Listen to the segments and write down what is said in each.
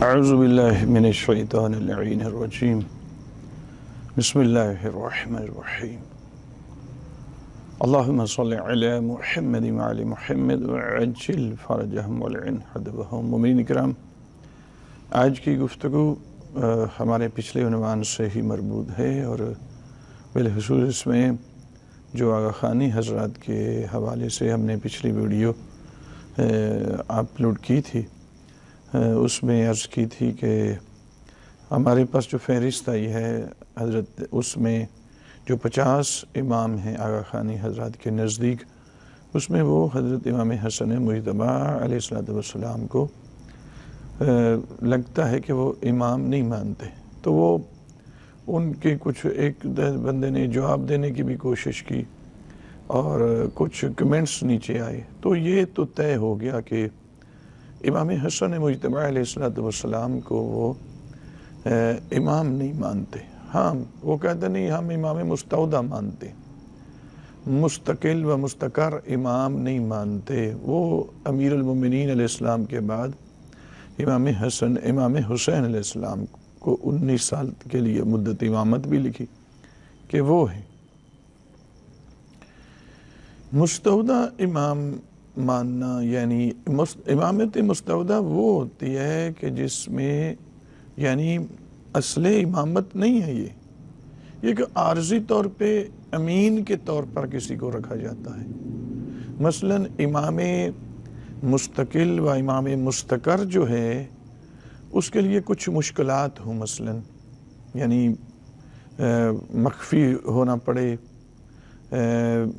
اعوذ باللہ من الشیطان اللعین الرجیم بسم اللہ الرحمن الرحیم اللہم صلی علی محمد وعلی محمد وعجل فرجہم والعن حدبہم۔ مومنین اکرام، آج کی گفتگو ہمارے پچھلے عنوان سے ہی مربوط ہے اور بالخصوص اس میں جو آغا خانی حضرات کے حوالے سے ہم نے پچھلی ویڈیو اپلوڈ کی تھی، اس میں عرض کی تھی کہ ہمارے پاس جو فہرست آئی ہے حضرت، اس میں جو 50 امام ہیں آغا خانی حضرات کے نزدیک، اس میں وہ حضرت امام حسن مجتبی علیہ السلام کو لگتا ہے کہ وہ امام نہیں مانتے۔ تو وہ ان کے کچھ ایک بندے نے جواب دینے کی بھی کوشش کی اور کچھ کمنٹس نیچے آئے، تو یہ تو طے ہو گیا کہ امام حسن مجتبی علیہ السلام کو وہ امام نہیں مانتے۔ ہاں، وہ کہتے نہیں، ہم امام مستودع مانتے، مستقل و مستقر امام نہیں مانتے۔ وہ امیر المومنین علیہ السلام کے بعد امام حسین علیہ السلام کو 19 سال کے لیے مدت امامت بھی لکھی کہ وہ ہیں مستودع امام ماننا۔ یعنی امامت مستودع وہ ہوتی ہے کہ جس میں یعنی اصل امامت نہیں ہے، یہ کہ عارضی طور پہ امین کے طور پر کسی کو رکھا جاتا ہے۔ مثلا امام مستقل و امام مستقر جو ہے اس کے لیے کچھ مشکلات ہوں، مثلا یعنی مخفی ہونا پڑے،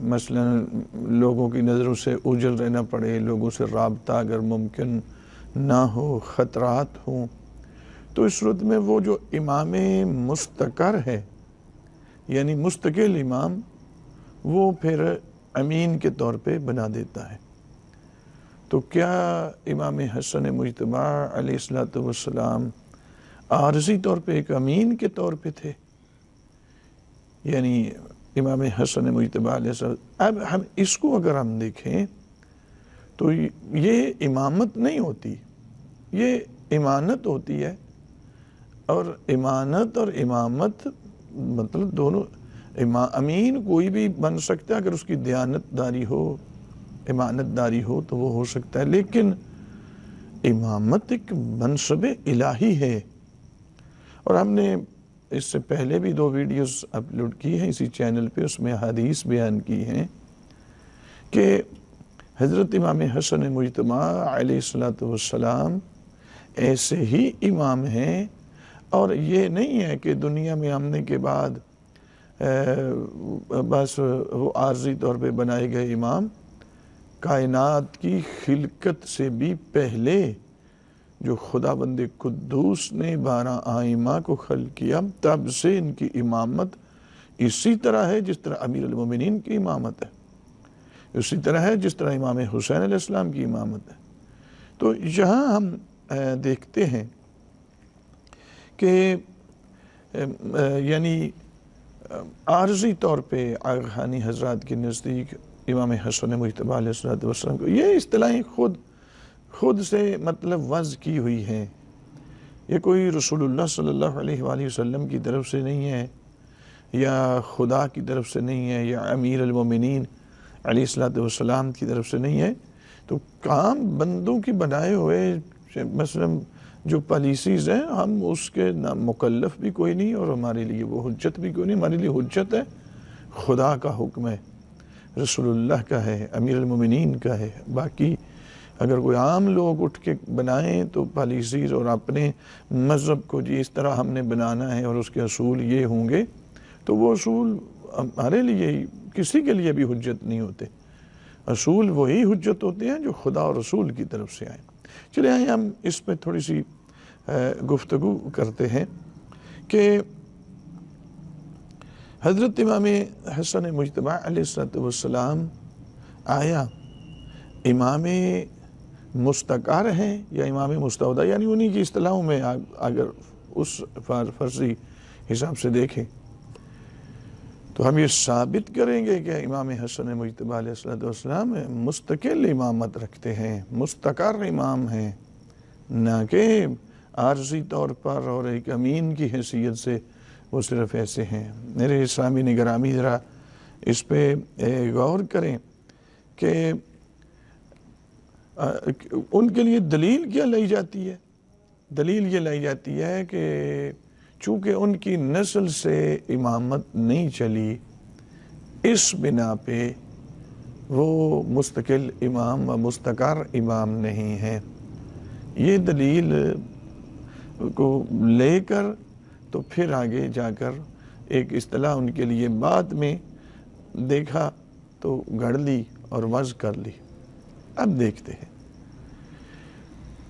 مثلا لوگوں کی نظروں سے اوجھل رہنا پڑے، لوگوں سے رابطہ اگر ممکن نہ ہو، خطرات ہوں، تو اس صورت میں وہ جو امام مستقر ہے یعنی مستقل امام، وہ پھر امین کے طور پہ بنا دیتا ہے۔ تو کیا امام حسن مجتبی علیہ السلام عارضی طور پہ ایک امین کے طور پہ تھے؟ یعنی امام حسن مجتبی علیہ السلام، اب ہم اس کو اگر ہم دیکھیں تو یہ امامت نہیں ہوتی، یہ امانت ہوتی ہے۔ اور امانت اور امامت مطلب دونوں، امین کوئی بھی بن سکتا ہے اگر اس کی دیانت داری ہو، امانت داری ہو تو وہ ہو سکتا ہے، لیکن امامت ایک منصب الہی ہے۔ اور ہم نے اس سے پہلے بھی 2 ویڈیوز اپلوڈ کی ہیں اسی چینل پہ، اس میں حدیث بیان کی ہیں کہ حضرت امام حسن مجتبی علیہ السلام ایسے ہی امام ہیں، اور یہ نہیں ہے کہ دنیا میں آنے کے بعد بس وہ عارضی طور پہ بنائے گئے امام۔ کائنات کی خلقت سے بھی پہلے جو خدا بند قدوس نے 12 ائمہ کو خلق کیا، تب سے ان کی امامت اسی طرح ہے جس طرح امیر المومنین کی امامت ہے، اسی طرح ہے جس طرح امام حسین علیہ السلام کی امامت ہے۔ تو یہاں ہم دیکھتے ہیں کہ یعنی عارضی طور پہ آغا خانی حضرات کے نزدیک امام حسن مجتبی علیہ السلام کو یہ اصطلاحیں خود سے مطلب وضع کی ہوئی ہیں، یہ کوئی رسول اللہ صلی اللہ علیہ وآلہ وسلم کی طرف سے نہیں ہے، یا خدا کی طرف سے نہیں ہے، یا امیر المومنین علیہ السلام کی طرف سے نہیں ہے۔ تو کام بندوں کی بنائے ہوئے مثلا جو پالیسیز ہیں، ہم اس کے مکلف بھی کوئی نہیں اور ہمارے لیے وہ حجت بھی کوئی نہیں۔ ہمارے لیے حجت ہے خدا کا حکم ہے، رسول اللہ کا ہے، امیر المومنین کا ہے۔ باقی اگر کوئی عام لوگ اٹھ کے بنائیں تو پالیسیز اور اپنے مذہب کو جی اس طرح ہم نے بنانا ہے اور اس کے اصول یہ ہوں گے، تو وہ اصول ہمارے لیے کسی کے لیے بھی حجت نہیں ہوتے۔ اصول وہی حجت ہوتے ہیں جو خدا اور رسول کی طرف سے آئیں۔ چلے آئیں ہم اس پہ تھوڑی سی گفتگو کرتے ہیں کہ حضرت امام حسن مجتبی علیہ السلام آیا امام مستقر ہیں یا امام مستودع، یعنی انہی کی اصطلاحوں میں اگر اس فرضی حساب سے دیکھیں تو ہم یہ ثابت کریں گے کہ امام حسن مجتبی علیہ السلام مستقل امامت رکھتے ہیں، مستقر امام ہیں، نہ کہ عارضی طور پر اور ایک امین کی حیثیت سے وہ صرف ایسے ہیں۔ میرے اسلامی گرامی ذرا اس پہ غور کریں کہ ان کے لیے دلیل کیا لائی جاتی ہے؟ دلیل یہ لائی جاتی ہے کہ چونکہ ان کی نسل سے امامت نہیں چلی، اس بنا پہ وہ مستقل امام و مستقر امام نہیں ہیں۔ یہ دلیل کو لے کر تو پھر آگے جا کر ایک اصطلاح ان کے لیے بعد میں دیکھا تو گھڑ لی اور وضع کر لی۔ اب دیکھتے ہیں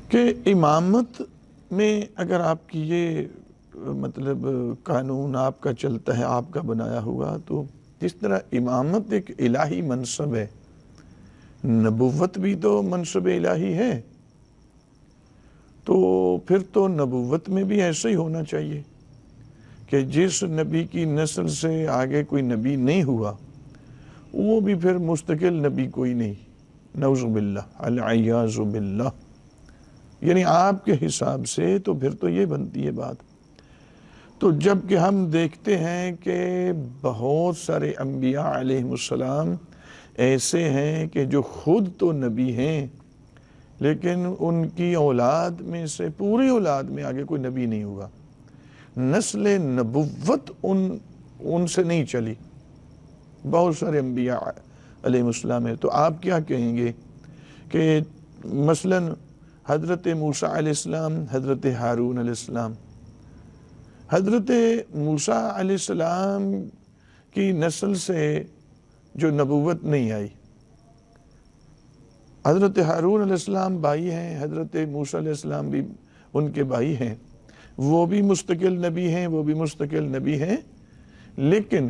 کہ امامت میں اگر آپ کی یہ مطلب قانون آپ کا چلتا ہے، آپ کا بنایا ہوا، تو جس طرح امامت ایک الہی منصب ہے، نبوت بھی تو منصب الہی ہے، تو پھر تو نبوت میں بھی ایسا ہی ہونا چاہیے کہ جس نبی کی نسل سے آگے کوئی نبی نہیں ہوا وہ بھی پھر مستقل نبی کوئی نہیں، نعوذ باللہ العیاذ باللہ۔ یعنی آپ کے حساب سے تو پھر تو یہ بنتی ہے بات۔ تو جب کہ ہم دیکھتے ہیں کہ بہت سارے انبیاء علیہ السلام ایسے ہیں کہ جو خود تو نبی ہیں لیکن ان کی اولاد میں سے، پوری اولاد میں آگے کوئی نبی نہیں ہوا، نسل نبوت ان سے نہیں چلی، بہت سارے انبیاء علیہ السلام ہیں۔ تو آپ کیا کہیں گے کہ مثلا حضرت موسیٰ علیہ السلام، حضرت ہارون علیہ السلام، حضرت موسیٰ علیہ السلام کی نسل سے جو نبوت نہیں آئی، حضرت ہارون علیہ السلام بھائی ہیں، حضرت موسیٰ علیہ السلام بھی ان کے بھائی ہیں، وہ بھی مستقل نبی ہیں، وہ بھی مستقل نبی ہیں، لیکن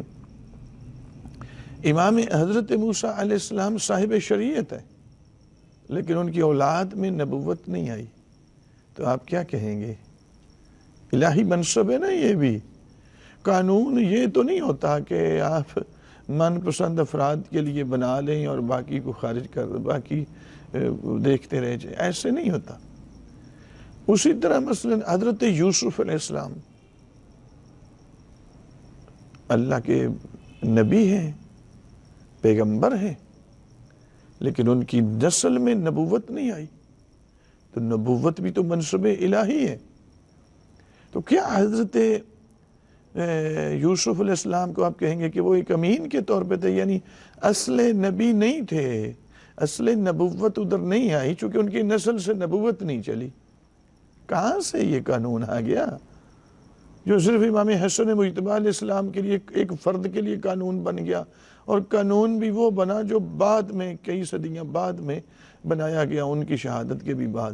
امام حضرت موسیٰ علیہ السلام صاحب شریعت ہے لیکن ان کی اولاد میں نبوت نہیں آئی۔ تو آپ کیا کہیں گے؟ الہی منصب ہے نا یہ بھی۔ قانون یہ تو نہیں ہوتا کہ آپ من پسند افراد کے لیے بنا لیں اور باقی کو خارج کر باقی دیکھتے رہ جائیں، ایسے نہیں ہوتا۔ اسی طرح مثلا حضرت یوسف علیہ السلام اللہ کے نبی ہیں، پیغمبر ہیں، لیکن ان کی نسل میں نبوت نہیں آئی۔ تو نبوت بھی تو منصب الہی ہے۔ تو کیا حضرت یوسف علیہ السلام کو آپ کہیں گے کہ وہ ایک امین کے طور پہ تھے، یعنی اصل نبی نہیں تھے، اصل نبوت ادھر نہیں آئی چونکہ ان کی نسل سے نبوت نہیں چلی؟ کہاں سے یہ قانون آ گیا جو صرف امام حسن مجتبی علیہ السلام کے لیے ایک فرد کے لیے قانون بن گیا، اور قانون بھی وہ بنا جو بعد میں کئی صدیاں بعد میں بنایا گیا، ان کی شہادت کے بھی بعد۔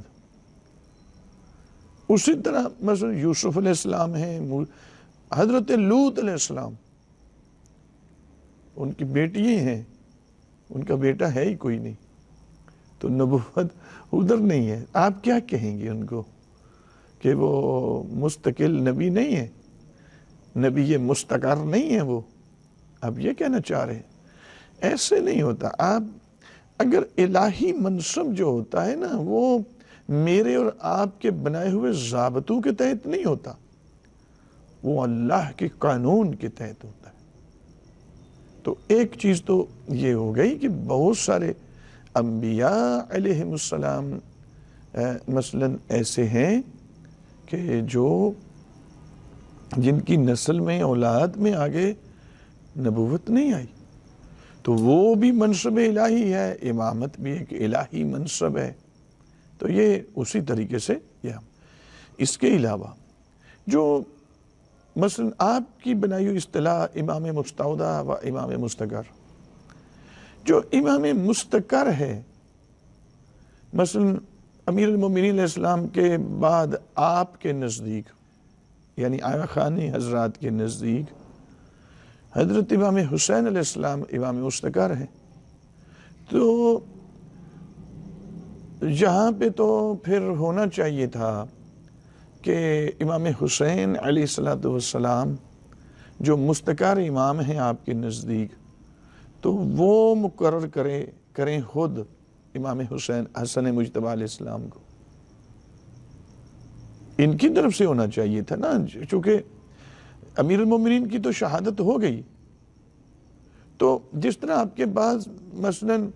اسی طرح مثلا یوسف علیہ السلام ہیں، حضرت لوط علیہ السلام، ان کی بیٹی ہیں، ان کا بیٹا ہے ہی کوئی نہیں، تو نبوت ادھر نہیں ہے۔ آپ کیا کہیں گے ان کو کہ وہ مستقل نبی نہیں ہے، نبی مستقر نہیں ہے؟ وہ آپ یہ کہنا چاہ رہے ہیں؟ ایسے نہیں ہوتا۔ آپ اگر الہی منصب جو ہوتا ہے نا وہ میرے اور آپ کے بنائے ہوئے ضابطوں کے تحت نہیں ہوتا، وہ اللہ کے قانون کے تحت ہوتا ہے۔ تو ایک چیز تو یہ ہو گئی کہ بہت سارے انبیاء علیہ السلام مثلا ایسے ہیں کہ جو جن کی نسل میں اولاد میں آگے نبوت نہیں آئی، تو وہ بھی منصب الہی ہے، امامت بھی ایک الہی منصب ہے۔ تو یہ اسی طریقے سے یہ اس کے علاوہ جو مثلا آپ کی بنائی ہوئی اصطلاح امام مستودع و امام مستقر، جو امام مستقر ہے مثلا امیر المومنین علیہ السلام کے بعد آپ کے نزدیک، یعنی آیا خانی حضرات کے نزدیک حضرت امام حسین علیہ السلام امام مستقر ہیں۔ تو یہاں پہ تو پھر ہونا چاہیے تھا کہ امام حسین علیہ السلام جو مستقر امام ہیں آپ کے نزدیک، تو وہ مقرر کریں خود امام حسن مجتبی علیہ السلام کو، ان کی طرف سے ہونا چاہیے تھا نا، چونکہ امیر المومنین کی تو شہادت ہو گئی، تو جس طرح آپ کے بعض مثلاً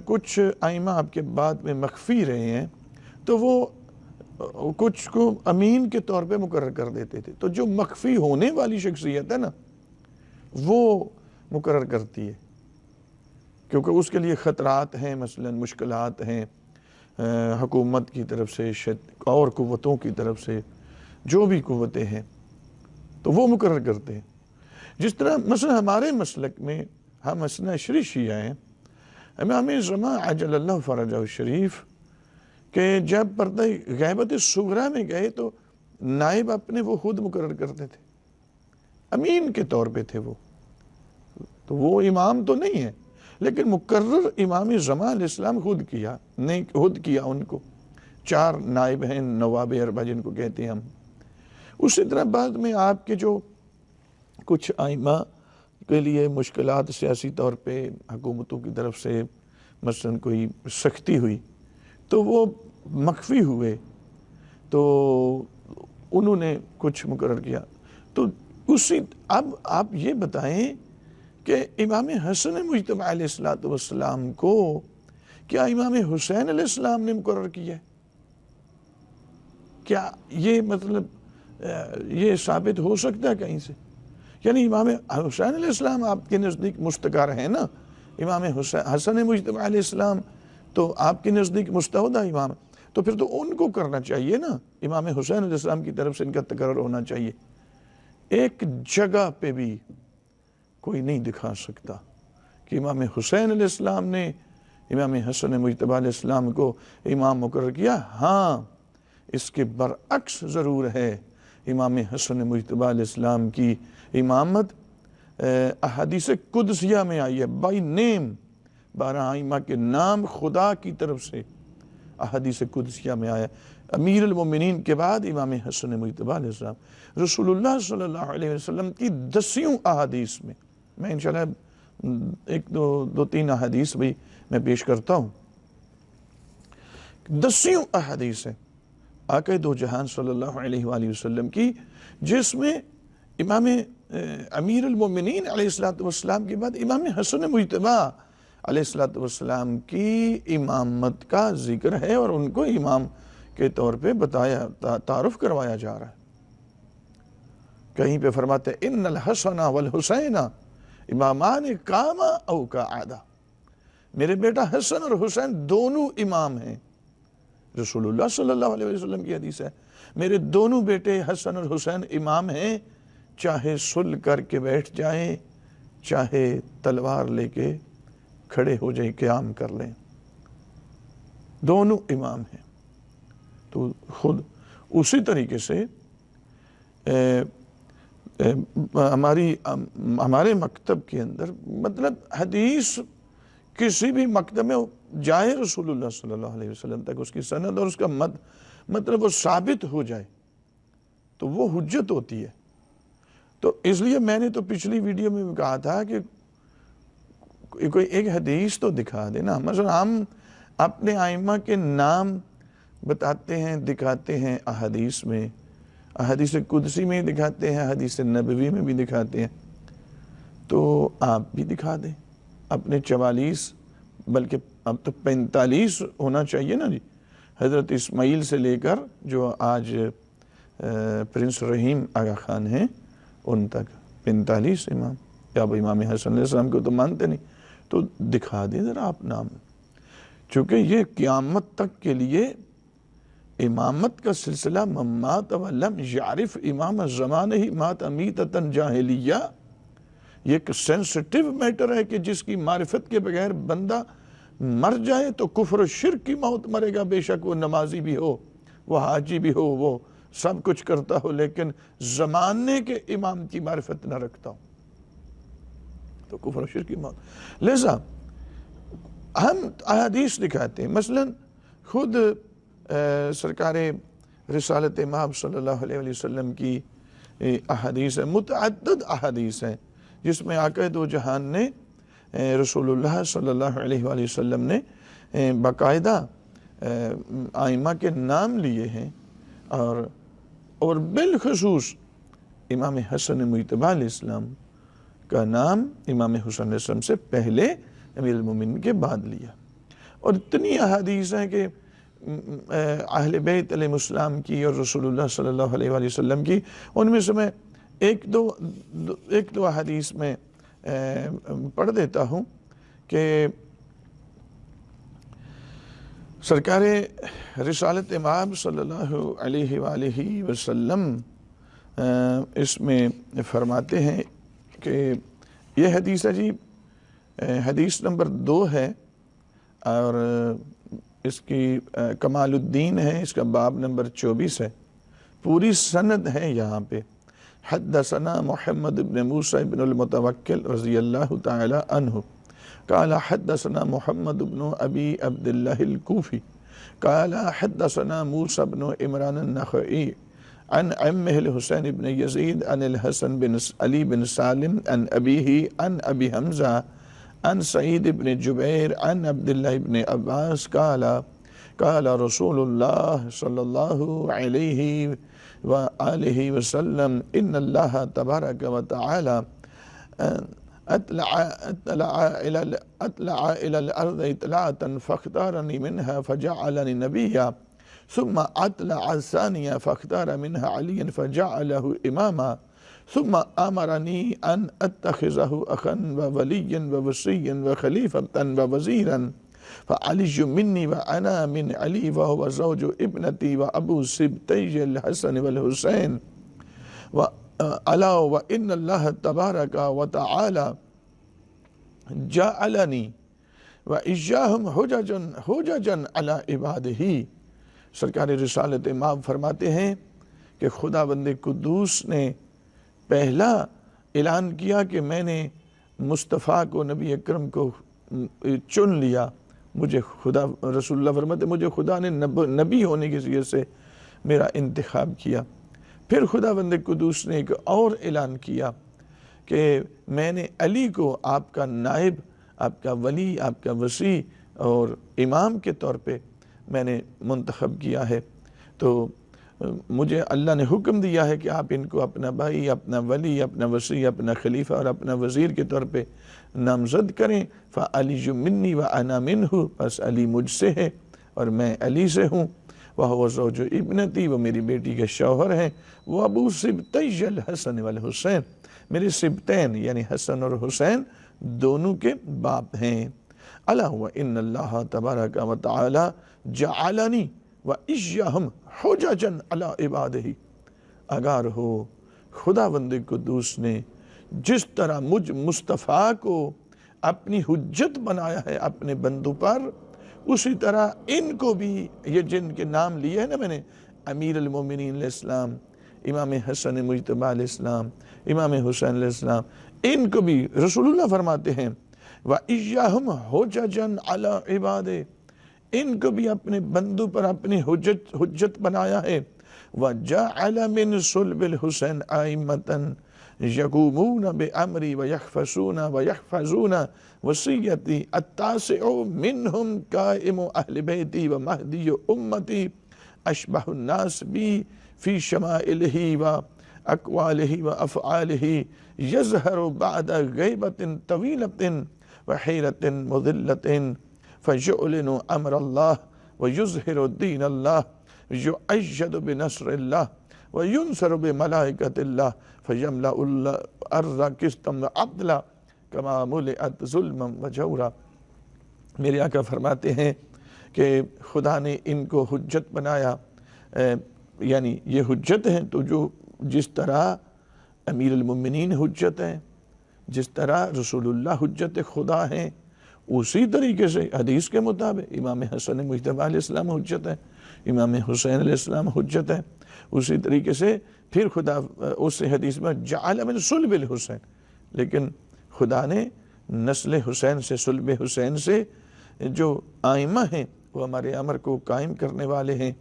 کچھ ائمہ آپ کے بعد میں مخفی رہے ہیں، تو وہ کچھ کو امین کے طور پہ مقرر کر دیتے تھے، تو جو مخفی ہونے والی شخصیت ہے نا وہ مقرر کرتی ہے، کیونکہ اس کے لیے خطرات ہیں، مثلاً مشکلات ہیں حکومت کی طرف سے، اور قوتوں کی طرف سے، جو بھی قوتیں ہیں تو وہ مقرر کرتے ہیں۔ جس طرح مثلا ہمارے مسلک میں ہم اثنا عشری شیعہ ہیں، امام زمان عجل اللہ فرجہ الشریف کہ جب پردہ غیبت صغریٰ میں گئے تو نائب اپنے وہ خود مقرر کرتے تھے، امین کے طور پہ تھے وہ، تو وہ امام تو نہیں ہے لیکن مقرر امام زمان علیہ السلام خود کیا ان کو، 4 نائب ہیں، نواب اربعہ جن کو کہتے ہیں ہم۔ اسی طرح بعد میں آپ کے جو کچھ ائمہ کے لیے مشکلات سیاسی طور پہ حکومتوں کی طرف سے مثلا کوئی سختی ہوئی تو وہ مخفی ہوئے، تو انہوں نے کچھ مقرر کیا۔ تو اب آپ یہ بتائیں کہ امام حسن مجتبی علیہ السلام کو کیا امام حسین علیہ السلام نے مقرر کیا ہے؟ کیا یہ مطلب یہ ثابت ہو سکتا ہے کہیں سے؟ یعنی امام حسین علیہ السلام آپ کے نزدیک مستقر ہیں نا، امام حسن مجتبی علیہ السلام تو آپ کے نزدیک مستودع امام، تو پھر تو ان کو کرنا چاہیے نا، امام حسین علیہ السلام کی طرف سے ان کا تقرر ہونا چاہیے۔ ایک جگہ پہ بھی کوئی نہیں دکھا سکتا کہ امام حسین علیہ السلام نے امام حسن مجتبی علیہ السلام کو امام مقرر کیا۔ ہاں اس کے برعکس ضرور ہے، امام حسن مجتبی علیہ السلام کی امامت احادیث قدسیہ میں آئی ہے، بائی نیم، 12 ائمہ کے نام خدا کی طرف سے احادیث قدسیہ میں آیا ہے۔ امیر المومنین کے بعد امام حسن مجتبی علیہ السلام، رسول اللہ صلی اللہ علیہ وسلم کی 10 احادیث میں انشاءاللہ ایک دو تین احادیث بھی میں پیش کرتا ہوں۔ 10 احادیث ہیں آقا دو جہان صلی اللہ علیہ وآلہ وسلم کی، جس میں امام امیر المومنین علیہ السلام کے بعد امام حسن مجتبی علیہ السلام کی امامت کا ذکر ہے، اور ان کو امام کے طور پہ تعارف کروایا جا رہا ہے۔ کہیں پہ فرماتے ہیں ان الحسن والحسین امامان قاما او قعدا، میرے بیٹا حسن اور حسین دونوں امام ہیں، رسول اللہ صلی اللہ علیہ وسلم کی حدیث ہے، میرے دونوں بیٹے حسن اور حسین امام ہیں، چاہے سل کر کے بیٹھ جائیں، چاہے تلوار لے کے کھڑے ہو جائیں، قیام کر لیں، دونوں امام ہیں۔ تو خود اسی طریقے سے ہمارے مکتب کے اندر مطلب حدیث کسی بھی مکتب میں جائے رسول اللہ صلی اللہ علیہ وسلم تک، اس کی سند اور اس کا مطلب وہ ثابت ہو جائے تو وہ حجت ہوتی ہے۔ تو اس لیے میں نے تو پچھلی ویڈیو میں کہا تھا کہ کوئی ایک حدیث تو دکھا دینا، مثلا ہم اپنے ائمہ کے نام بتاتے ہیں، دکھاتے ہیں احادیث میں، احادیث قدسی میں دکھاتے ہیں، حدیث نبوی میں بھی دکھاتے ہیں، تو آپ بھی دکھا دیں اپنے 44 بلکہ اب تو 45 ہونا چاہیے نا جی، حضرت اسماعیل سے لے کر جو آج پرنس رحیم آغا خان ہیں ان تک 45 امام، یا اب امام حسن علیہ السلام کو تو مانتے نہیں، تو دکھا دیں ذرا آپ نام، چونکہ یہ قیامت تک کے لیے امامت کا سلسلہ ممات ولم یعرف امام الزمان ہی مات امیتتن جاہلیہ، یہ ایک سینسٹیو میٹر ہے کہ جس کی معرفت کے بغیر بندہ مر جائے تو کفر و شرک کی موت مرے گا، بے شک وہ نمازی بھی ہو، وہ حاجی بھی ہو، وہ سب کچھ کرتا ہو، لیکن زمانے کے امام کی معرفت نہ رکھتا ہو تو کفر و شرک کی موت۔ لہذا ہم احادیث دکھاتے ہیں، مثلا خود سرکار رسالت مآب صلی اللہ علیہ وسلم کی احادیث ہیں، متعدد احادیث ہیں، جس میں آقا دو جہان نے رسول اللہ صلی اللہ علیہ وآلہ وسلم نے باقاعدہ ائمہ کے نام لیے ہیں، اور اور بالخصوص امام حسن مجتبی علیہ السلام کا نام امام حسین علیہ السلام سے پہلے امیر المومنین کے بعد لیا۔ اور اتنی احادیث ہیں کہ اہل بیت علیہ السلام کی اور رسول اللہ صلی اللہ علیہ وآلہ وسلم کی، ان میں سے میں ایک دو احادیث میں پڑھ دیتا ہوں کہ سرکار رسالت مآب صلی اللہ علیہ وآلہ وسلم اس میں فرماتے ہیں کہ یہ حدیث ہے جی، حدیث نمبر 2 ہے، اور اس کی کمال الدین ہے، اس کا باب نمبر 24 ہے، پوری سند ہے یہاں پہ۔ حدثنا محمد بن موسیٰ بن المتوکل رضی اللہ تعالی عنہ قال حدثنا محمد بن ابی عبداللہ الکوفی قال حدثنا موسیٰ بن عمران النخعی عن عمه الحسین بن یزید عن الحسن بن علی بن سالم عن ابیہ عن ابی حمزہ عن سعید بن جبیر عن عبداللہ بن عباس قال رسول اللہ صلی اللہ علیہ وآلہ وسلم ان اللہ تبارک و تعالی اطلع الى الارض اطلاعا فاختارنی منها فجعلنی نبیا ثم اطلع الثانية فاختار منها عليا فجعله إماما ثم أمرني أن أتخذه أخا ووليا ووصيا وخليفة ووزيرا فعلي مني وأنا من علي وهو زوج ابنتي وأبو سبتي الحسن والحسين ألا وإن الله تبارك وتعالى جعلني وإياهم حججا على عباده۔ سرکار رسالت مآب فرماتے ہیں کہ خداوند قدوس نے پہلا اعلان کیا کہ میں نے مصطفیٰ کو، نبی اکرم کو چن لیا، مجھے رسول اللہ فرماتے مجھے خدا نے نبی ہونے کی ذریعے سے میرا انتخاب کیا۔ پھر خداوند قدوس نے ایک اور اعلان کیا کہ میں نے علی کو آپ کا نائب، آپ کا ولی، آپ کا وصی اور امام کے طور پہ میں نے منتخب کیا ہے۔ تو مجھے اللہ نے حکم دیا ہے کہ آپ ان کو اپنا بھائی، اپنا ولی، اپنا وصی، اپنا خلیفہ اور اپنا وزیر کے طور پہ نامزد کریں۔ فَعَلِيٌّ مِّنِّي وَأَنَا مِنْهُ، پس علی مجھ سے ہے اور میں علی سے ہوں۔ وَهُوَ زَوْجُ ابنتی، وہ میری بیٹی کے شوہر ہیں۔ وَأَبُو سِبْطَيِّ الْحَسَنِ وَالْحُسَيْنِ، میرے سبتین یعنی حسن اور حسین دونوں کے باپ ہیں۔ الا وَإِنَّ اللَّهَ تَبَارَكَ وَتَعَالَى جَعَلَنِي وَإِيَّاهُمْ حُجَجًا عَلَىٰ عِبَادِهِ، اگر ہو خداوند قدوس نے جس طرح مجھ مصطفیٰ کو اپنی حجت بنایا ہے اپنے بندوں پر، اسی طرح ان کو بھی، یہ جن کے نام لیے ہیں نا میں نے، امیر المومنین علیہ السلام، امام حسن مجتبی علیہ السلام، امام حسین علیہ السلام، ان کو بھی رسول اللہ فرماتے ہیں وَإِيَّاهُمْ حُجَجًا عَلَىٰ عِبَادِهِ، ان کو بھی اپنے بندوں پر اپنی حجت بنایا ہے۔ وَجَعَلَ مِنْ صُلْبِ الْحُسَيْنِ أَئِمَّةً يَقُومُونَ بِأَمْرِي وَيَحْفَظُونَ وَصِيَّتِي التَّاسِعُ مِنْهُمْ قَائِمُ أَهْلِ بَيْتِي وَمَهْدِيُّ أُمَّتِي أَشْبَهُ النَّاسِ بِي فِي شَمَائِلِهِ وَأَقْوَالِهِ وَأَفْعَالِهِ يَظْهَرُ بَعْدَ غَيْبَةٍ طَوِيلَةٍ وَحِيرَةٍ مُضِلَّةٍ فَيُعْلِنُ أَمْرَ اللَّهِ وَيُظْهِرُ دِينَ اللَّهِ يُؤَيَّدُ بِنَصْرِ اللَّهِ وَيُنْصَرُ بِمَلَائِكَةِ اللَّهِ فَيَمْلَأُ الْأَرْضَ قِسْطًا وَعَدْلًا كَمَا مُلِئَتْ ظُلْمًا وَجَوْرًا۔ میرے آقا فرماتے ہیں کہ خدا نے ان کو حجت بنایا، یعنی یہ حجت ہیں تو جو جس طرح امیر المومنین حجت ہیں، جس طرح رسول اللہ حجت خدا ہیں، اسی طریقے سے حدیث کے مطابق امام حسن مجتبی علیہ السلام حجت ہے، امام حسین علیہ السلام حجت ہے۔ اسی طریقے سے پھر خدا اس حدیث میں جعل من صلب الحسین، لیکن خدا نے نسل حسین سے، صلب حسین سے جو آئمہ ہیں وہ ہمارے امر کو قائم کرنے والے ہیں،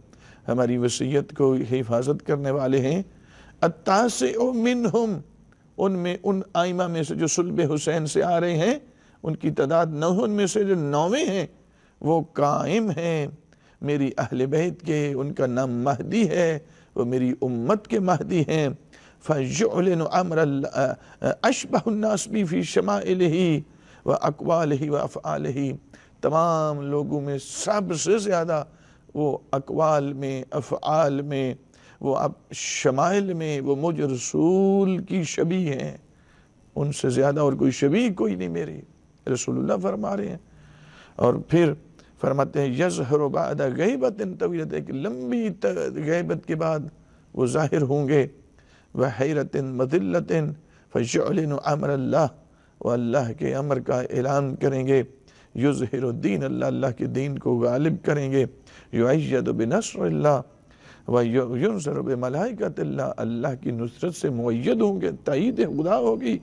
ہماری وصیت کو حفاظت کرنے والے ہیں۔ التاسع منہم، ان میں ان آئمہ میں سے جو صلب حسین سے آ رہے ہیں ان کی تعداد 9، ان میں سے جو 9ویں ہیں وہ قائم ہیں میری اہل بیت کے، ان کا نام مہدی ہے وہ میری امت کے مہدی ہیں۔ فَيُعْلِنُ عَمْرَ أَشْبَهُ النَّاسِ بِي فِي شَمَائِلِهِ وَأَقْوَالِهِ وَأَفْعَالِهِ، تمام لوگوں میں سب سے زیادہ وہ اقوال میں، افعال میں، وہ شمائل میں وہ مجھ رسول کی شبیہ ہیں، ان سے زیادہ اور کوئی شبیہ کوئی نہیں میری، رسول اللہ فرما رہے ہیں۔ اور پھر فرماتے ہیں یظہر بعد غیبت طویلۃ، ایک لمبی غیبت کے بعد وہ ظاہر ہوں گے، وحیرت مذلت فیعلن امر اللہ، وہ اللہ کے امر کا اعلان کریں گے، یظہر الدین، اللہ اللہ کے دین کو غالب کریں گے، یؤید بنصر اللہ وینصر بملائکۃ اللہ، اللہ کی نصرت سے مؤید ہوں گے، تائید خدا ہوگی،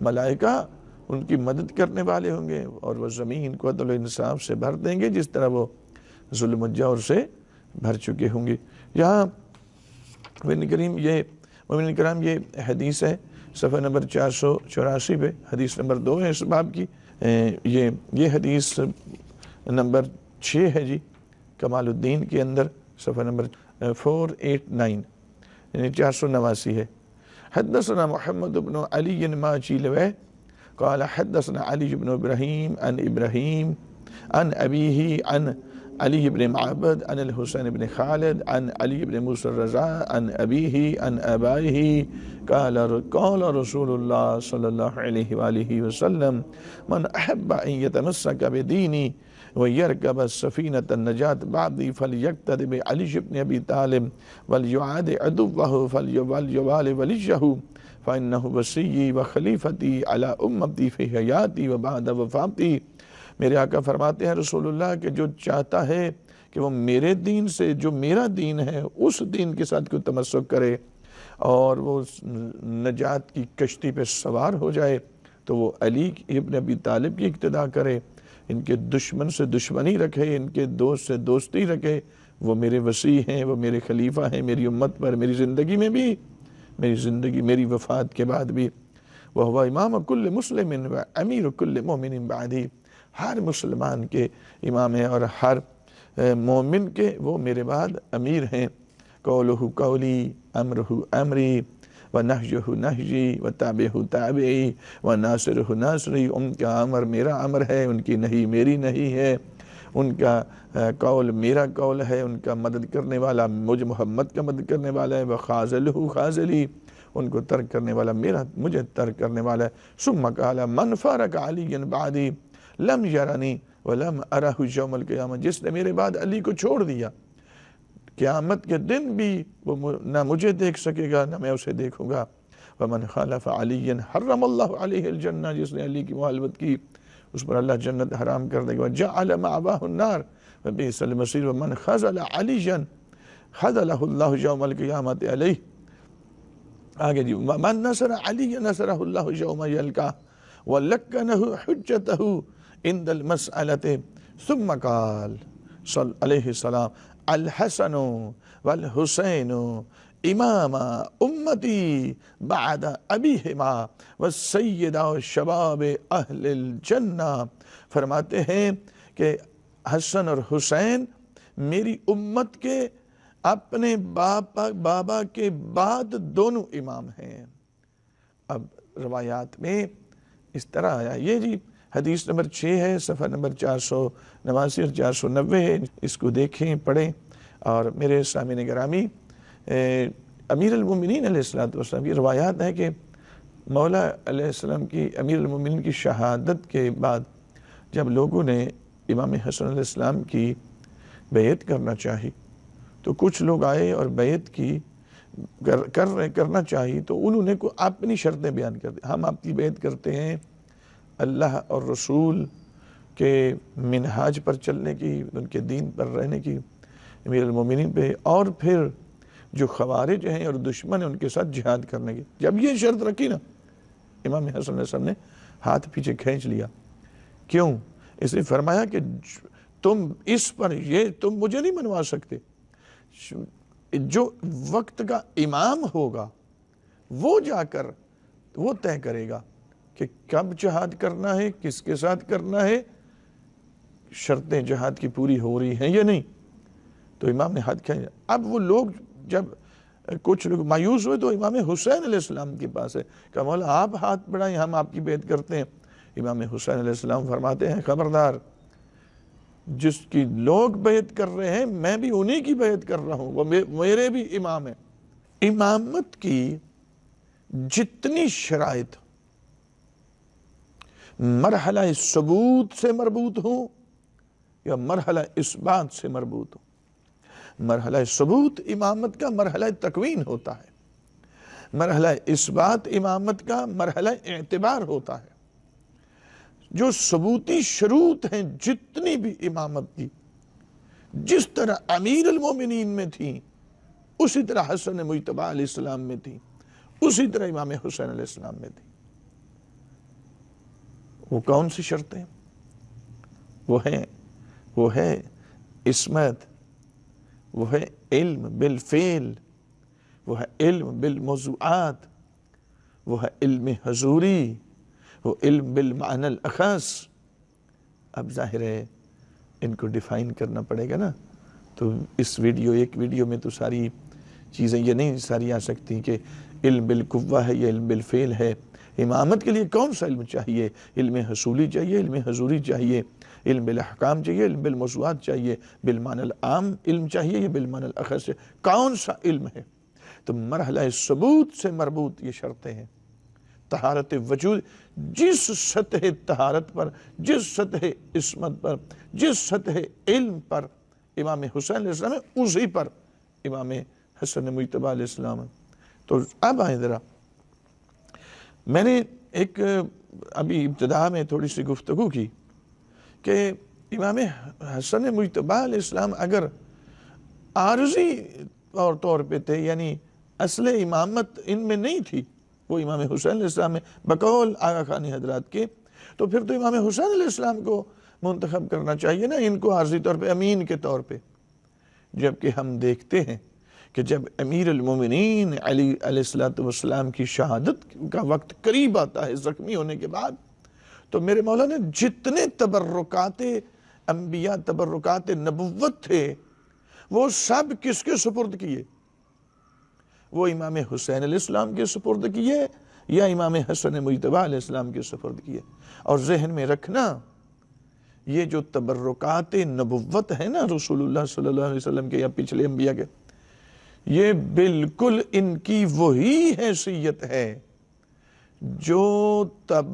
ملائکہ ان کی مدد کرنے والے ہوں گے، اور وہ زمین کو عدل و انصاف سے بھر دیں گے جس طرح وہ ظلم و جور سے بھر چکے ہوں گے۔ یہاں مومن کرام یہ حدیث ہے صفحہ نمبر 484 پہ، حدیث نمبر 2 ہے اس باب کی، یہ حدیث نمبر 6 ہے جی کمال الدین کے اندر، صفحہ نمبر 489 یعنی 489 ہے۔ حدثنا محمد بن علی ماچی لوے قال حدثنا علی بن ابراہیم عن ابراہیم عن ابیہ عن علی بن معبد عن الحسین بن خالد عن علی بن موسیٰ الرضا عن ابیہ عن ابائہ قال رسول اللہ صلی اللہ علیہ وآلہ وسلم من احب ان یتمسک بدینی ویرکب سفینۃ النجاة بعدی فلیقتد بعلی بن ابی طالب ولیعاد عدوہ فلیوال ولیہ فإنہ وصی وخلیفتی علی امتی فی حیاتی وبعد وفاتی۔ میرے آقا فرماتے ہیں رسول اللہ کہ جو چاہتا ہے کہ وہ میرے دین سے، جو میرا دین ہے اس دین کے ساتھ کوئی تمسک کرے اور وہ نجات کی کشتی پہ سوار ہو جائے، تو وہ علی ابن ابی طالب کی اقتداء کرے، ان کے دشمن سے دشمنی رکھے، ان کے دوست سے دوستی رکھے، وہ میرے وصی ہیں، وہ میرے خلیفہ ہیں میری امت پر، میری زندگی میں بھی، میری وفات کے بعد بھی۔ وَهُوَ امام کل مسلم وامیر کل مومن بعدی، ہر مسلمان کے امام ہیں اور ہر مومن کے وہ میرے بعد امیر ہیں۔ قولہ قولی امرہ امری ونہجہ نہجی وتابعہ تابعی وناصرہ ناصری، ان کا امر میرا امر ہے، ان کی نہیں میری نہیں ہے، ان کا قول میرا قول ہے، ان کا مدد کرنے والا مجھ محمد کا مدد کرنے والا ہے، وخاذلہ خاذلی، ان کو ترک کرنے والا مجھے ترک کرنے والا ہے۔ ثم قال من فارق علی بعدی لم یرنی ولم ارہ یوم القیامہ، جس نے میرے بعد علی کو چھوڑ دیا قیامت کے دن بھی وہ نہ مجھے دیکھ سکے گا نہ میں اسے دیکھوں گا۔ ومن خالف علی حرم اللہ علیہ الجنہ، جس نے علی کی مخالفت کی اس پر اللہ جنت حرام کر دے گا۔ جعل مأواہ النار وبئس المصیر ومن خذل علیہ خذلہ اللہ یوم القیامۃ علیہ۔ آگے جی من نصر علی نصرہ اللہ یوم یلقاہ ولکنہ حجتہ عند المسألۃ۔ ثم قال علیہ السلام الحسن والحسین امام امتی بعد ابیہما والسیدہ شباب اہل الجنہ۔ فرماتے ہیں کہ حسن اور حسین میری امت کے اپنے بابا کے بعد دونوں امام ہیں۔ اب روایات میں اس طرح آیا، یہ جی حدیث نمبر 6 ہے، صفحہ نمبر 489 اور 490 ہے، اس کو دیکھیں پڑھیں۔ اور میرے سامعین گرامی، امیر المومنین علیہ السلام کی روایات ہے کہ مولا علیہ السلام کی امیر المومنین کی شہادت کے بعد جب لوگوں نے امام حسن علیہ السلام کی بیعت کرنا چاہی تو کچھ لوگ آئے اور بیعت کی کرنا چاہی تو انہوں نے اپنی شرطیں بیان کر دی۔ ہم آپ کی بیعت کرتے ہیں اللہ اور رسول کے منہاج پر چلنے کی، ان کے دین پر رہنے کی، امیر المومنین پہ، اور پھر جو خوارج ہیں اور دشمن ہیں ان کے ساتھ جہاد کرنے کی۔ جب یہ شرط رکھی نا، امام حسن علیہ السلام نے ہاتھ پیچھے کھینچ لیا۔ کیوں؟ اس نے فرمایا کہ تم اس پر تم مجھے نہیں منوا سکتے، جو وقت کا امام ہوگا وہ جا کر وہ طے کرے گا کہ کب جہاد کرنا ہے، کس کے ساتھ کرنا ہے، شرطیں جہاد کی پوری ہو رہی ہیں یا نہیں۔ تو امام نے ہاتھ کھینچا۔ اب وہ لوگ جب کچھ لوگ مایوس ہوئے تو امام حسین علیہ السلام کے پاس ہے کہ مولا آپ ہاتھ بڑھائیں ہم آپ کی بیعت کرتے ہیں۔ امام حسین علیہ السلام فرماتے ہیں خبردار، جس کی لوگ بیعت کر رہے ہیں میں بھی انہی کی بیعت کر رہا ہوں، وہ میرے بھی امام ہیں۔ امامت کی جتنی شرائط مرحلہ ثبوت سے مربوط ہوں یا مرحلہ اثبات سے مربوط ہوں، مرحلہ ثبوت امامت کا مرحلہ تکوین ہوتا ہے، مرحلہ اثبات امامت کا مرحلہ اعتبار ہوتا ہے۔ جو ثبوتی شروط ہیں جتنی بھی امامت کی، جس طرح امیر المومنین میں تھیں اسی طرح حسن مجتبی علیہ السلام میں تھیں، اسی طرح امام حسین علیہ السلام میں تھیں۔ وہ کون سی شرطیں؟ وہ ہے عصمت، وہ ہے علم بالفعل، وہ ہے علم بالموضوعات، وہ ہے علم حضوری، وہ علم بالمعنی الاخص۔ اب ظاہر ہے ان کو ڈیفائن کرنا پڑے گا نا، تو اس ایک ویڈیو میں تو ساری چیزیں یہ نہیں ساری آ سکتی کہ علم بالقوہ ہے یا علم بالفعل ہے۔ امامت کے لیے کون سا علم چاہیے؟ علم حصولی چاہیے، علم حضوری چاہیے، علم بالاحکام چاہیے، علم بالموضوعات چاہیے، بالمعنی العام علم چاہیے یا بالمعنی الاخص؟ کون سا علم ہے؟ تو مرحلہ ثبوت سے مربوط یہ شرطیں ہیں۔ طہارت وجود، جس سطح طہارت پر، جس سطح عصمت پر، جس سطح علم پر امام حسین علیہ السلام ہے، اسی پر امام حسن مجتبی علیہ السلام ہے۔ تو اب آئیں ذرا، میں نے ایک ابھی ابتدا میں تھوڑی سی گفتگو کی کہ امام حسن مجتبی علیہ السلام اگر عارضی طور پہ تھے، یعنی اصل امامت ان میں نہیں تھی، وہ امام حسین علیہ السلام میں بقول آغا خانی حضرات کے، تو پھر تو امام حسین علیہ السلام کو منتخب کرنا چاہیے نا ان کو عارضی طور پہ، امین کے طور پہ۔ جبکہ ہم دیکھتے ہیں کہ جب امیر المومنین علی علیہ السلام کی شہادت کا وقت قریب آتا ہے زخمی ہونے کے بعد، تو میرے مولا نے جتنے تبرکات انبیاء، تبرکات نبوت تھے، وہ سب کس کے سپرد کیے؟ وہ امام حسین علیہ السلام کے سپرد کیے یا امام حسن مجتبی علیہ السلام کے سپرد کیے؟ اور ذہن میں رکھنا، یہ جو تبرکات نبوت ہے نا رسول اللہ صلی اللہ علیہ وسلم کے یا پچھلے انبیاء کے، یہ بالکل ان کی وہی حیثیت ہے جو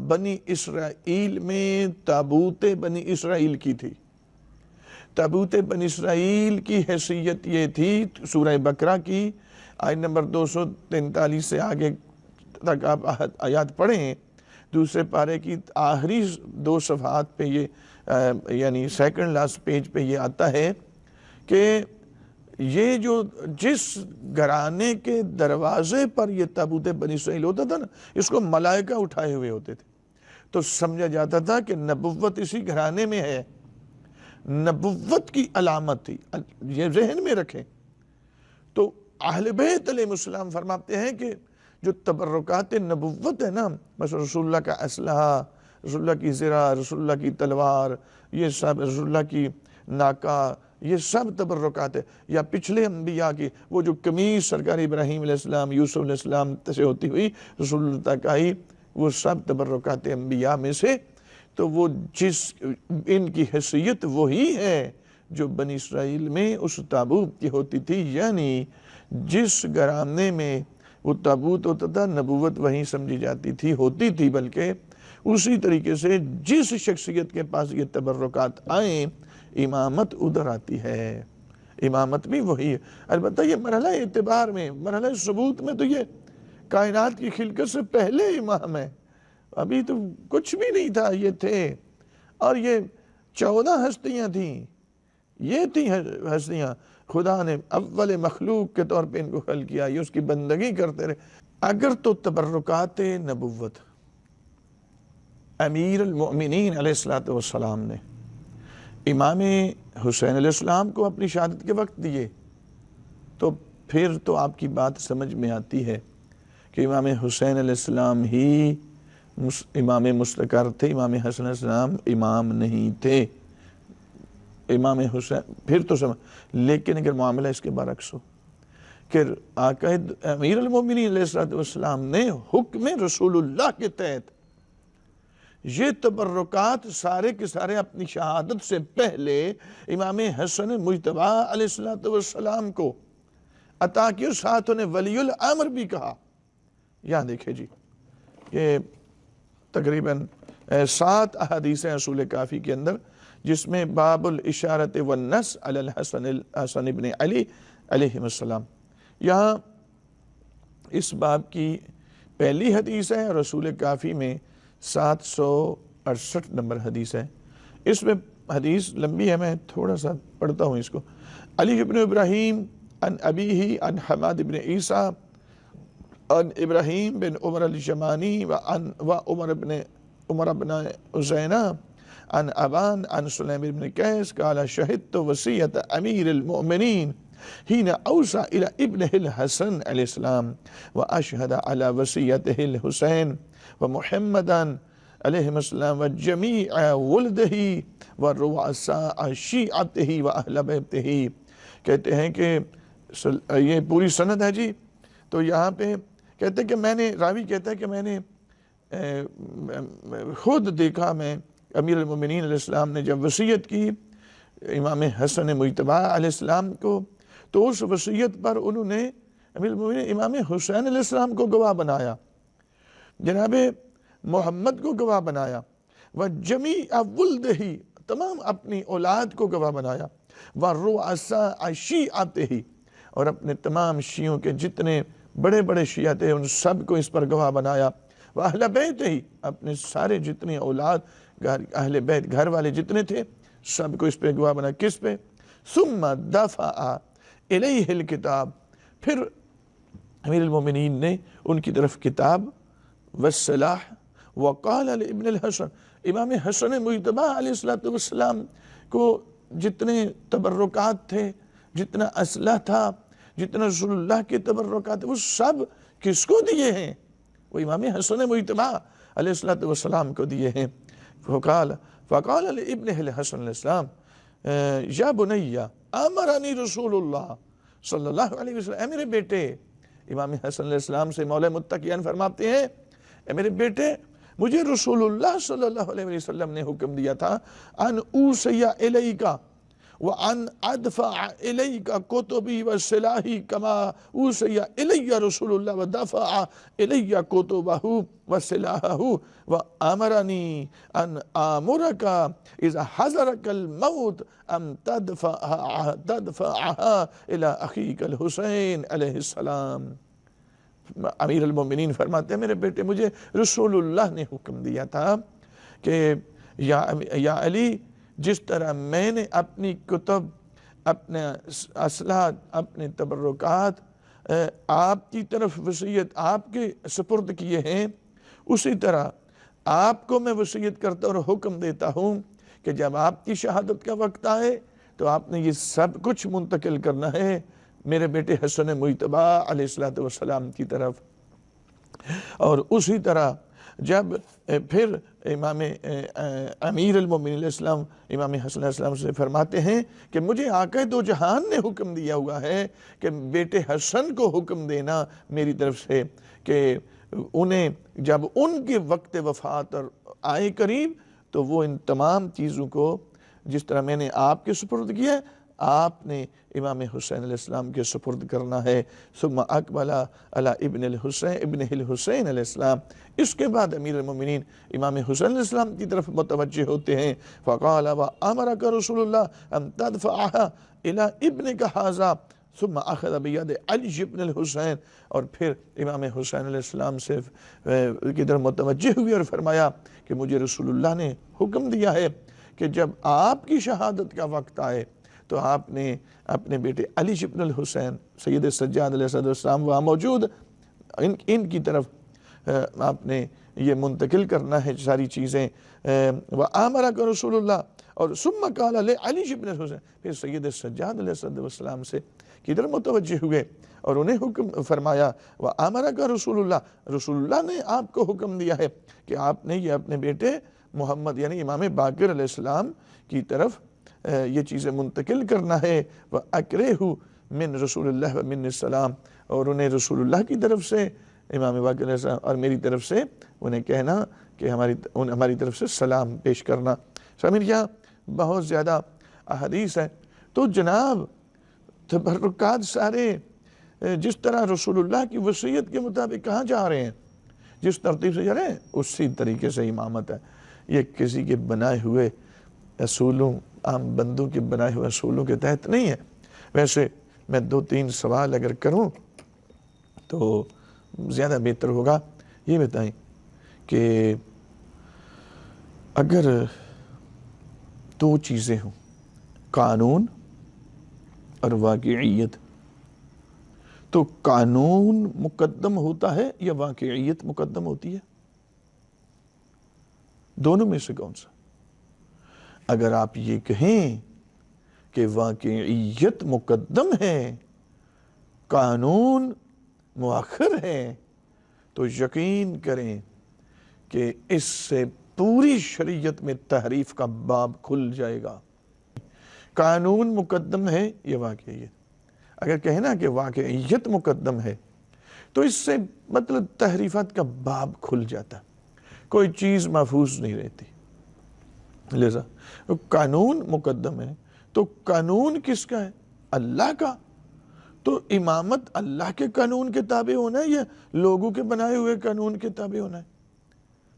بنی اسرائیل میں تابوت بنی اسرائیل کی تھی۔ تابوت بنی اسرائیل کی حیثیت یہ تھی، سورہ بقرہ کی آیت نمبر 243 سے آگے تک آپ آیات پڑھیں، دوسرے پارے کی آخری 2 صفحات پہ یہ یعنی سیکنڈ لاسٹ پیج پہ یہ آتا ہے کہ یہ جو جس گھرانے کے دروازے پر یہ تابوت بنی اسرائیل ہوتا تھا نا، اس کو ملائکہ اٹھائے ہوئے ہوتے تھے، تو سمجھا جاتا تھا کہ نبوت اسی گھرانے میں ہے، نبوت کی علامت تھی۔ یہ ذہن میں رکھیں۔ تو اہل بیت علیہ السلام فرماتے ہیں کہ جو تبرکات نبوت ہے نا، بس رسول اللہ کا اسلحہ، رسول اللہ کی زرہ، رسول اللہ کی تلوار، یہ سب رسول اللہ کی ناکہ، یہ سب تبرکات ہے، یا پچھلے انبیاء کی وہ جو قمیص سرکار ابراہیم علیہ السلام، یوسف علیہ السلام سے ہوتی ہوئی رسول اللہ تک آئی، وہ سب تبرکات انبیاء میں سے، تو وہ ان کی حیثیت وہی ہے جو بنی اسرائیل میں اس تابوت کی ہوتی تھی، یعنی جس گھرانے میں وہ تابوت ہوتا تھا نبوت وہیں سمجھی جاتی تھی، ہوتی تھی، بلکہ اسی طریقے سے جس شخصیت کے پاس یہ تبرکات آئیں امامت ادھر آتی ہے، امامت بھی وہی ہے۔ البتہ یہ مرحلہ اعتبار میں، مرحلہ ثبوت میں تو یہ کائنات کی خلقت سے پہلے امام ہے، ابھی تو کچھ بھی نہیں تھا، یہ تھے، اور یہ 14 ہستیاں تھیں، یہ تھیں ہستیاں، خدا نے اول مخلوق کے طور پہ ان کو خلق کیا، یہ اس کی بندگی کرتے رہے۔ اگر تو تبرکات نبوت امیر المؤمنین علیہ السلام نے امام حسین علیہ السلام کو اپنی شہادت کے وقت دیے، تو پھر تو آپ کی بات سمجھ میں آتی ہے کہ امام حسین علیہ السلام ہی امام مستقر تھے، امام حسن علیہ السلام امام نہیں تھے۔ امام حسین پھر تو لیکن اگر معاملہ اس کے برعکس ہو کہ آقا امیر المومنین علیہ السلام نے حکم رسول اللہ کے تحت یہ تبرکات سارے کے سارے اپنی شہادت سے پہلے امام حسن مجتبی علیہ السلام کو عطا کی، اور ساتھ انہیں ولی الامر بھی کہا۔ یہاں دیکھیں جی، یہ تقریباً 7 احادیث ہیں اصول کافی کے اندر، جس میں باب الاشارت والنص علی الحسن ابن علی علیہ السلام، یہاں اس باب کی پہلی حدیث ہے، رسول کافی میں 768 نمبر حدیث ہے۔ اس میں حدیث لمبی ہے، میں تھوڑا سا پڑھتا ہوں اس کو۔ علی ابن ابراہیم عن ابیہ عن حماد ابن عیسیٰ عن ابراہیم بن عمر الجمانی و عمر بن عزینہ عن ابان عن سلیم بن قیس قال شہدت وصیت امیر المؤمنین حين اوصى الى ابنه الحسن علیہ السلام واشهد على وصیته الحسین ومحمدا علیہ السلام وجميع ولده ورؤساء شیعته واہل بیته۔ کہتے ہیں کہ یہ پوری سند ہے جی، تو یہاں پہ کہتے ہیں کہ میں نے، راوی کہتا ہے کہ میں نے خود دیکھا، میں امیر المومنین علیہ السلام نے جب وصیت کی امام حسن مجتبی علیہ السلام کو، تو اس وصیت پر انہوں نے امیر المومنین امام حسین علیہ السلام کو گواہ بنایا، جناب محمد کو گواہ بنایا، وجمیع ولدہ تمام اپنی اولاد کو گواہ بنایا، ورؤساء شیعتہ اور اپنے تمام شیعوں کے جتنے بڑے بڑے شیعہ تھے ان سب کو اس پر گواہ بنایا، واہل بیتہ اپنے سارے جتنے اولاد اہل بیت گھر والے جتنے تھے سب کو اس پہ گواہ بنایا۔ کس پہ؟ ثم دفع الیہ الکتاب، پھر امیر المومنین نے ان کی طرف کتاب والسلاح، وقال لابن الحسن، امام حسن مجتبی علیہ السلام کو جتنے تبرکات تھے، جتنا اسلحہ تھا، جتنا رسول اللہ کے تبرکات تھے، وہ سب کس کو دیے ہیں؟ وہ امام حسن مجتبی علیہ السلام کو دیے ہیں۔ فقال لابن الحسن علیہ السلام یا بنی امرنی رسول اللہ صلی اللہ علیہ وسلم، اے میرے بیٹے، امام حسن علیہ السلام سے مولا متقیان فرماتے ہیں اے میرے بیٹے، مجھے رسول اللہ صلی اللہ علیہ وسلم نے حکم دیا تھا ان اوصی الیک وان ادفع الیک کتبی وسلاحی کما اوصی الی رسول اللہ ودفع الی کتبہ وسلاحہ وامرنی ان آمرک اذا حضرک الموت ان تدفعها الی اخیک الحسین علیہ السلام۔ امیر المومنین فرماتے ہیں میرے بیٹے، مجھے رسول اللہ نے حکم دیا تھا کہ یا علی، جس طرح میں نے اپنی کتب، اپنے اسلحہ، اپنے تبرکات آپ کی طرف وصیت آپ کے سپرد کیے ہیں، اسی طرح آپ کو میں وصیت کرتا اور حکم دیتا ہوں کہ جب آپ کی شہادت کا وقت آئے تو آپ نے یہ سب کچھ منتقل کرنا ہے میرے بیٹے حسن مجتبی علیہ السلام کی طرف۔ اور اسی طرح جب پھر امام امیر المومنین علیہ السلام امام حسن علیہ السلام سے فرماتے ہیں کہ مجھے آقا دو جہان نے حکم دیا ہوا ہے کہ بیٹے حسن کو حکم دینا میری طرف سے کہ انہیں جب ان کے وقت وفات آئے قریب تو وہ ان تمام چیزوں کو جس طرح میں نے آپ کے سپرد کیا ہے آپ نے امام حسین علیہ السلام کے سپرد کرنا ہے۔ ثم اقبل علی ابن الحسین علیہ السلام، اس کے بعد امیر المومنین امام حسین علیہ السلام کی طرف متوجہ ہوتے ہیں۔ فقال وامرک رسول اللہ ان تدفعها الى ابنک ھذا ثم اخذ بید علی ابن الحسین، اور پھر امام حسین علیہ السلام سے کی طرف متوجہ ہوئے اور فرمایا کہ مجھے رسول اللہ نے حکم دیا ہے کہ جب آپ کی شہادت کا وقت آئے تو آپ نے اپنے بیٹے علی ابن الحسین سید سجاد علیہ السلام وہاں موجود، ان کی طرف آپ نے یہ منتقل کرنا ہے ساری چیزیں۔ وآمرک رسول اللہ، اور ثم قال لعلی ابن الحسین، پھر سید سجاد علیہ السلام سے کی طرف متوجہ ہوئے اور انہیں حکم فرمایا وآمرک رسول اللہ، رسول اللہ نے آپ کو حکم دیا ہے کہ آپ نے یہ اپنے بیٹے محمد یعنی امام باقر علیہ السلام کی طرف یہ چیزیں منتقل کرنا ہے۔ وَأَكْرِهُ من رسول اللہ و من السلام، اور انہیں رسول اللہ کی طرف سے امام باقر علیہ السلام اور میری طرف سے انہیں کہنا کہ ہماری طرف سے سلام پیش کرنا۔ سامعین، یہاں بہت زیادہ احادیث ہیں، تو جناب تبرکات سارے جس طرح رسول اللہ کی وصیت کے مطابق کہاں جا رہے ہیں، جس ترتیب سے جا رہے ہیں اسی طریقے سے امامت ہے۔ یہ کسی کے بنائے ہوئے اصولوں، عام بندوں کے بنائے ہوئے اصولوں کے تحت نہیں ہے۔ ویسے میں 2-3 سوال اگر کروں تو زیادہ بہتر ہوگا۔ یہ بتائیں کہ اگر 2 چیزیں ہوں، قانون اور واقعیت، تو قانون مقدم ہوتا ہے یا واقعیت مقدم ہوتی ہے؟ دونوں میں سے کون سا؟ اگر آپ یہ کہیں کہ واقعیت مقدم ہے، قانون مؤخر ہے، تو یقین کریں کہ اس سے پوری شریعت میں تحریف کا باب کھل جائے گا۔ قانون مقدم ہے یا واقعیت؟ اگر کہنا کہ واقعیت مقدم ہے تو اس سے مطلب تحریفات کا باب کھل جاتا، کوئی چیز محفوظ نہیں رہتی۔ لہذا قانون مقدم ہے تو قانون کس کا ہے؟ اللہ کا۔ تو امامت اللہ کے قانون کے تابع ہونا ہے یا لوگوں کے بنائے ہوئے قانون کے تابع ہونا ہے؟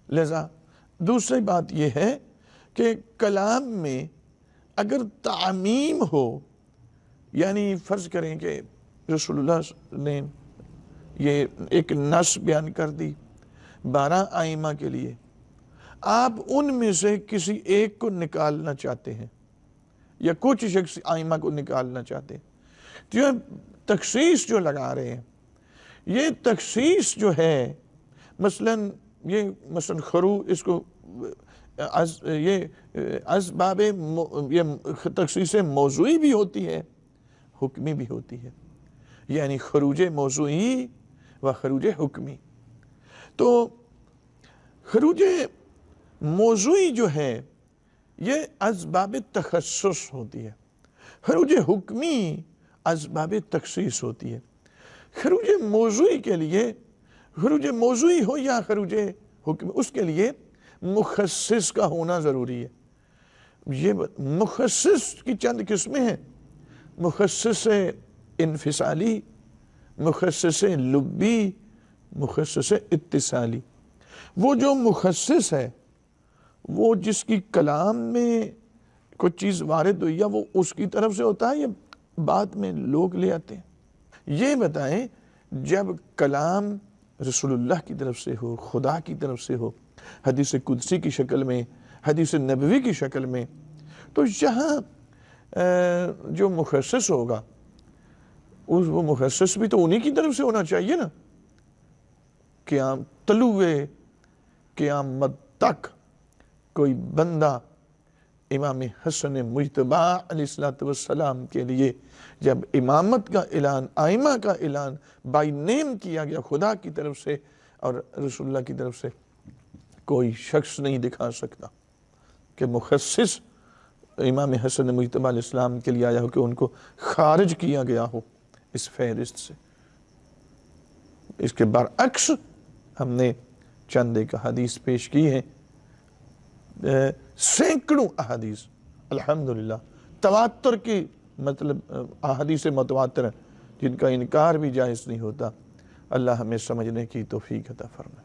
لہذا دوسری بات یہ ہے کہ کلام میں اگر تعمیم ہو، یعنی فرض کریں کہ رسول اللہ نے یہ ایک نص بیان کر دی 12 ائمہ کے لیے، آپ ان میں سے کسی ایک کو نکالنا چاہتے ہیں یا کچھ شخص ائمہ کو نکالنا چاہتے ہیں، تو یہ تخصیص جو لگا رہے ہیں، یہ تخصیص جو ہے مثلاً خرو اس کو یہ اسباب یہ تخصیص موضوعی بھی ہوتی ہے، حکمی بھی ہوتی ہے، یعنی خروج موضوعی و خروج حکمی۔ تو خروج موضوعی جو ہے یہ اسباب تخصص ہوتی ہے، خروج حکمی اسباب تخصیص ہوتی ہے۔ خروج موضوعی کے لیے، خروج موضوعی ہو یا خروج حکمی، اس کے لیے مخصص کا ہونا ضروری ہے۔ یہ مخصص کی چند قسمیں ہیں، مخصص انفصالی، مخصص لبی، مخصص اتصالی۔ وہ جو مخصص ہے وہ جس کی کلام میں کچھ چیز وارد ہوئی ہے وہ اس کی طرف سے ہوتا ہے یا بعد میں لوگ لے آتے ہیں؟ یہ بتائیں، جب کلام رسول اللہ کی طرف سے ہو، خدا کی طرف سے ہو، حدیث قدسی کی شکل میں، حدیث نبوی کی شکل میں، تو یہاں جو مخصص ہوگا وہ مخصص بھی تو انہی کی طرف سے ہونا چاہیے نا۔ طلوع قیامت تک کوئی بندہ امام حسن مجتبی علیہ السلام کے لیے جب امامت کا اعلان، ائمہ کا اعلان بائی نیم کیا گیا خدا کی طرف سے اور رسول اللہ کی طرف سے، کوئی شخص نہیں دکھا سکتا کہ مخصص امام حسن مجتبی علیہ السلام کے لیے آیا ہو کہ ان کو خارج کیا گیا ہو اس فہرست سے۔ اس کے برعکس ہم نے چند ایک احادیث پیش کی ہیں، سینکڑوں احادیث الحمدللہ تواتر کی مطلب احادیث متواتر ہیں جن کا انکار بھی جائز نہیں ہوتا۔ اللہ ہمیں سمجھنے کی توفیق عطا فرمائے۔